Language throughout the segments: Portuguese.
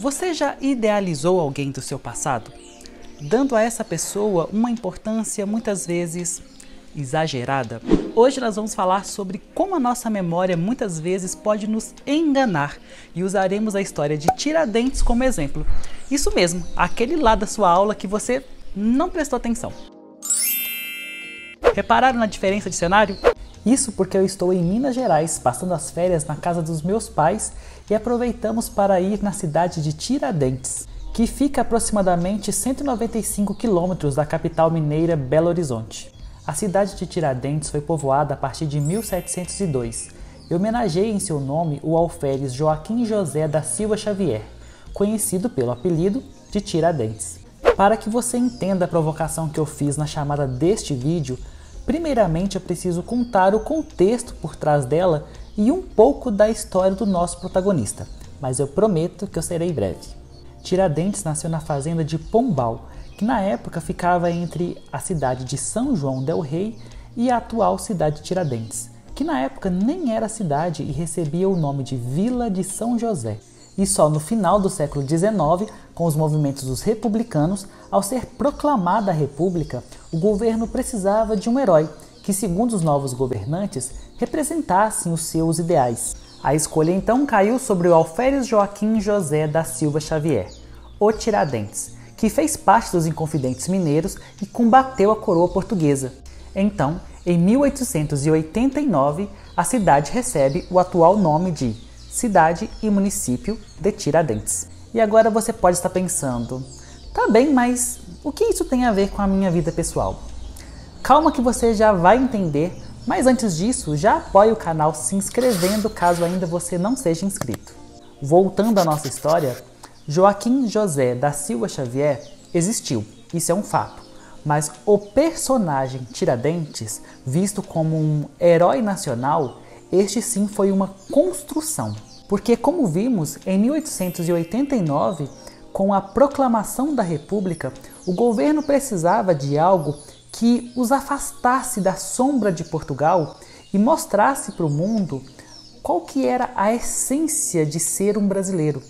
Você já idealizou alguém do seu passado, dando a essa pessoa uma importância muitas vezes exagerada? Hoje nós vamos falar sobre como a nossa memória muitas vezes pode nos enganar e usaremos a história de Tiradentes como exemplo. Isso mesmo, aquele lá da sua aula que você não prestou atenção. Repararam na diferença de cenário? Isso porque eu estou em Minas Gerais, passando as férias na casa dos meus pais e aproveitamos para ir na cidade de Tiradentes, que fica a aproximadamente 195 quilômetros da capital mineira Belo Horizonte. A cidade de Tiradentes foi povoada a partir de 1702 e homenageia em seu nome o alferes Joaquim José da Silva Xavier, conhecido pelo apelido de Tiradentes. Para que você entenda a provocação que eu fiz na chamada deste vídeo, primeiramente eu preciso contar o contexto por trás dela e um pouco da história do nosso protagonista, mas eu prometo que eu serei breve. Tiradentes nasceu na fazenda de Pombal, que na época ficava entre a cidade de São João del Rei e a atual cidade de Tiradentes, que na época nem era cidade e recebia o nome de Vila de São José. E só no final do século XIX, com os movimentos dos republicanos, ao ser proclamada a República, o governo precisava de um herói que, segundo os novos governantes, representassem os seus ideais. A escolha então caiu sobre o alferes Joaquim José da Silva Xavier, o Tiradentes, que fez parte dos Inconfidentes Mineiros e combateu a coroa portuguesa. Então, em 1889, a cidade recebe o atual nome de Cidade e Município de Tiradentes. E agora você pode estar pensando, tá bem, mas o que isso tem a ver com a minha vida pessoal? Calma que você já vai entender, mas antes disso, já apoie o canal se inscrevendo caso ainda você não seja inscrito. Voltando à nossa história, Joaquim José da Silva Xavier existiu, isso é um fato, mas o personagem Tiradentes, visto como um herói nacional, este sim foi uma construção, porque como vimos, em 1889, com a proclamação da República, o governo precisava de algo que os afastasse da sombra de Portugal e mostrasse para o mundo qual que era a essência de ser um brasileiro.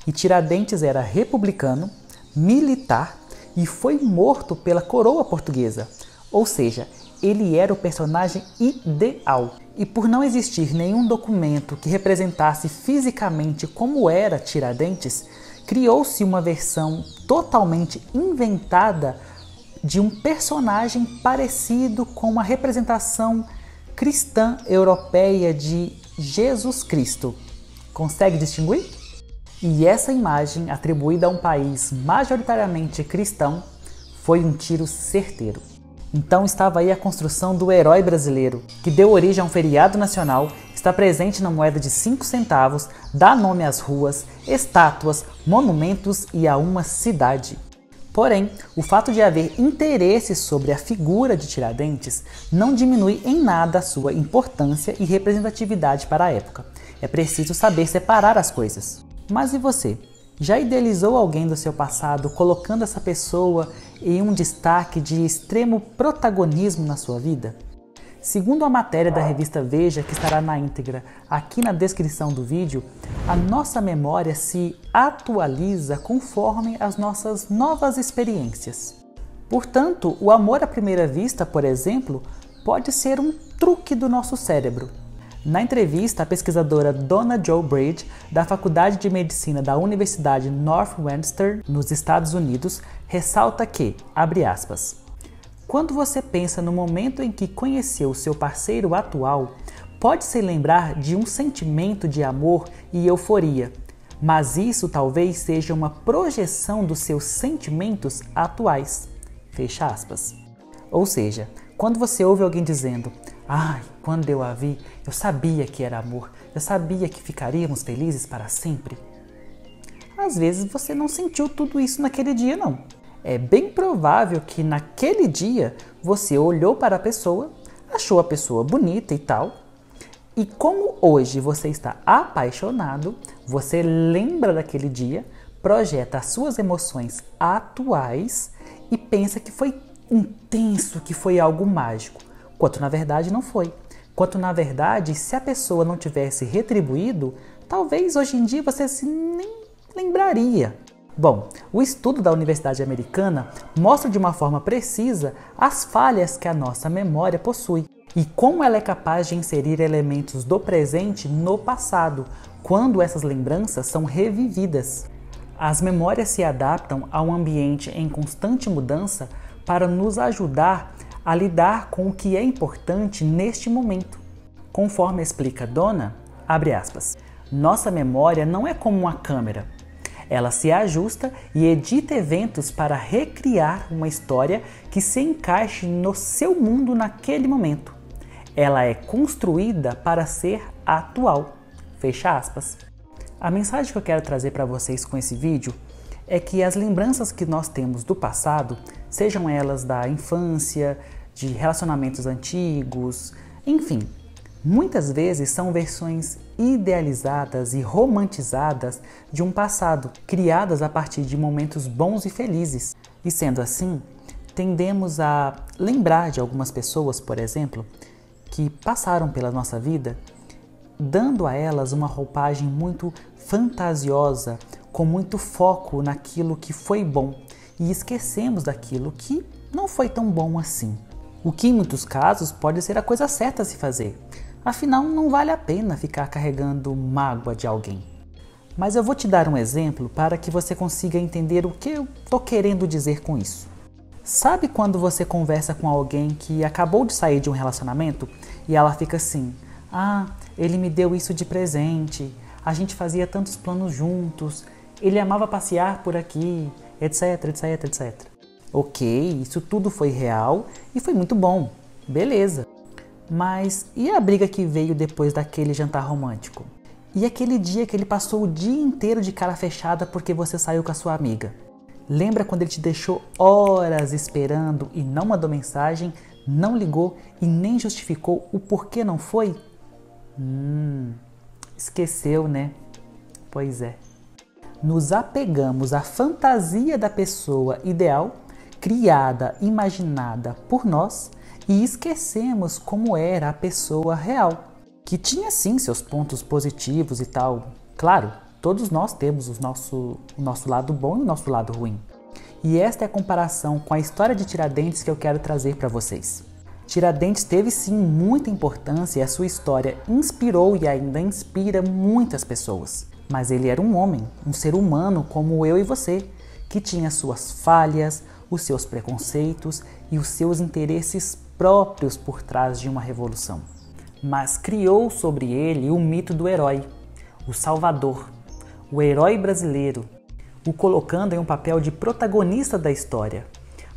E Tiradentes era republicano, militar e foi morto pela coroa portuguesa, ou seja, ele era o personagem ideal. E por não existir nenhum documento que representasse fisicamente como era Tiradentes, criou-se uma versão totalmente inventada de um personagem parecido com a representação cristã europeia de Jesus Cristo. Consegue distinguir? E essa imagem, atribuída a um país majoritariamente cristão, foi um tiro certeiro. Então estava aí a construção do herói brasileiro, que deu origem a um feriado nacional, está presente na moeda de 5 centavos, dá nome às ruas, estátuas, monumentos e a uma cidade. Porém, o fato de haver interesse sobre a figura de Tiradentes não diminui em nada a sua importância e representatividade para a época. É preciso saber separar as coisas. Mas e você? Já idealizou alguém do seu passado colocando essa pessoa em um destaque de extremo protagonismo na sua vida? Segundo a matéria da revista Veja, que estará na íntegra aqui na descrição do vídeo, a nossa memória se atualiza conforme as nossas novas experiências. Portanto, o amor à primeira vista, por exemplo, pode ser um truque do nosso cérebro. Na entrevista, a pesquisadora Donna Jo Bridge, da Faculdade de Medicina da Universidade Northwestern, nos Estados Unidos, ressalta que, abre aspas, quando você pensa no momento em que conheceu seu parceiro atual, pode se lembrar de um sentimento de amor e euforia, mas isso talvez seja uma projeção dos seus sentimentos atuais. Fecha aspas. Ou seja, quando você ouve alguém dizendo, ai, quando eu a vi, eu sabia que era amor, eu sabia que ficaríamos felizes para sempre. Às vezes você não sentiu tudo isso naquele dia, não. É bem provável que naquele dia você olhou para a pessoa, achou a pessoa bonita e tal, e como hoje você está apaixonado, você lembra daquele dia, projeta as suas emoções atuais e pensa que foi intenso, que foi algo mágico, quanto na verdade não foi. Quanto na verdade, se a pessoa não tivesse retribuído, talvez hoje em dia você nem lembraria? Bom, o estudo da Universidade Americana mostra de uma forma precisa as falhas que a nossa memória possui e como ela é capaz de inserir elementos do presente no passado, quando essas lembranças são revividas. As memórias se adaptam a um ambiente em constante mudança para nos ajudar a lidar com o que é importante neste momento. Conforme explica Donna, abre aspas, nossa memória não é como uma câmera. Ela se ajusta e edita eventos para recriar uma história que se encaixe no seu mundo naquele momento. Ela é construída para ser atual. Fecha aspas. A mensagem que eu quero trazer para vocês com esse vídeo é que as lembranças que nós temos do passado, sejam elas da infância, de relacionamentos antigos, enfim, muitas vezes são versões idealizadas e romantizadas de um passado, criadas a partir de momentos bons e felizes. E sendo assim, tendemos a lembrar de algumas pessoas, por exemplo, que passaram pela nossa vida, dando a elas uma roupagem muito fantasiosa, com muito foco naquilo que foi bom e esquecemos daquilo que não foi tão bom assim. O que em muitos casos pode ser a coisa certa a se fazer. Afinal, não vale a pena ficar carregando mágoa de alguém. Mas eu vou te dar um exemplo para que você consiga entender o que eu estou querendo dizer com isso. Sabe quando você conversa com alguém que acabou de sair de um relacionamento e ela fica assim, ele me deu isso de presente, a gente fazia tantos planos juntos, ele amava passear por aqui, etc, etc, etc. Ok, isso tudo foi real e foi muito bom, beleza. Mas e a briga que veio depois daquele jantar romântico? E aquele dia que ele passou o dia inteiro de cara fechada porque você saiu com a sua amiga? Lembra quando ele te deixou horas esperando e não mandou mensagem, não ligou e nem justificou o porquê não foi? Esqueceu, né? Pois é. Nos apegamos à fantasia da pessoa ideal, criada, imaginada por nós, e esquecemos como era a pessoa real, que tinha sim seus pontos positivos e tal. Claro, todos nós temos o nosso lado bom e o nosso lado ruim. E esta é a comparação com a história de Tiradentes que eu quero trazer para vocês. Tiradentes teve sim muita importância e a sua história inspirou e ainda inspira muitas pessoas. Mas ele era um homem, um ser humano como eu e você, que tinha suas falhas, os seus preconceitos e os seus interesses próprios por trás de uma revolução. Mas criou sobre ele o mito do herói, o Salvador, o herói brasileiro, o colocando em um papel de protagonista da história.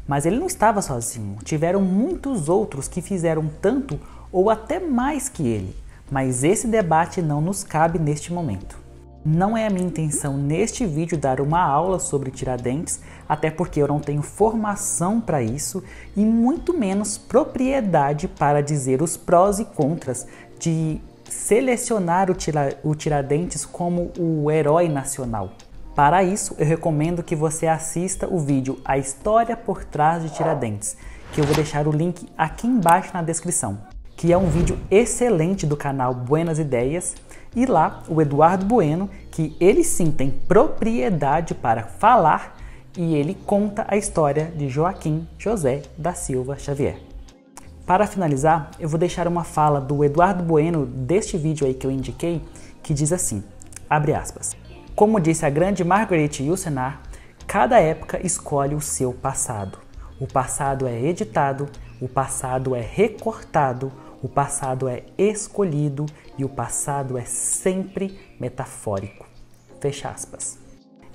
Mas ele não estava sozinho, tiveram muitos outros que fizeram tanto ou até mais que ele, mas esse debate não nos cabe neste momento. Não é a minha intenção neste vídeo dar uma aula sobre Tiradentes, até porque eu não tenho formação para isso e muito menos propriedade para dizer os prós e contras de selecionar o Tiradentes como o herói nacional. Para isso, eu recomendo que você assista o vídeo A História por Trás de Tiradentes, que eu vou deixar o link aqui embaixo na descrição, que é um vídeo excelente do canal Buenas Ideias, e lá o Eduardo Bueno, que ele sim tem propriedade para falar, e ele conta a história de Joaquim José da Silva Xavier. Para finalizar, eu vou deixar uma fala do Eduardo Bueno deste vídeo aí que eu indiquei, que diz assim, abre aspas, como disse a grande Margaret Yourcenar, cada época escolhe o seu passado. O passado é editado, o passado é recortado, o passado é escolhido e o passado é sempre metafórico. Fecha aspas.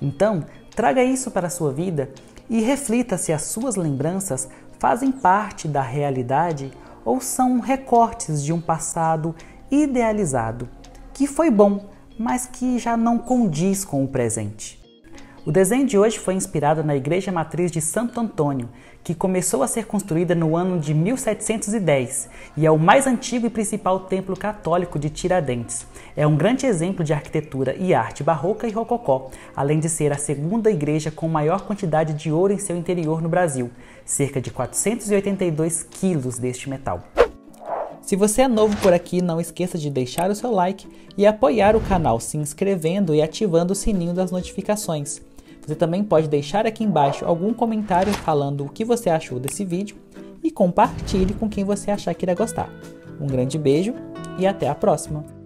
Então, traga isso para a sua vida e reflita se as suas lembranças fazem parte da realidade ou são recortes de um passado idealizado, que foi bom, mas que já não condiz com o presente. O desenho de hoje foi inspirado na Igreja Matriz de Santo Antônio, que começou a ser construída no ano de 1710 e é o mais antigo e principal templo católico de Tiradentes. É um grande exemplo de arquitetura e arte barroca e rococó, além de ser a segunda igreja com maior quantidade de ouro em seu interior no Brasil, cerca de 482 quilos deste metal. Se você é novo por aqui, não esqueça de deixar o seu like e apoiar o canal se inscrevendo e ativando o sininho das notificações. Você também pode deixar aqui embaixo algum comentário falando o que você achou desse vídeo e compartilhe com quem você achar que irá gostar. Um grande beijo e até a próxima!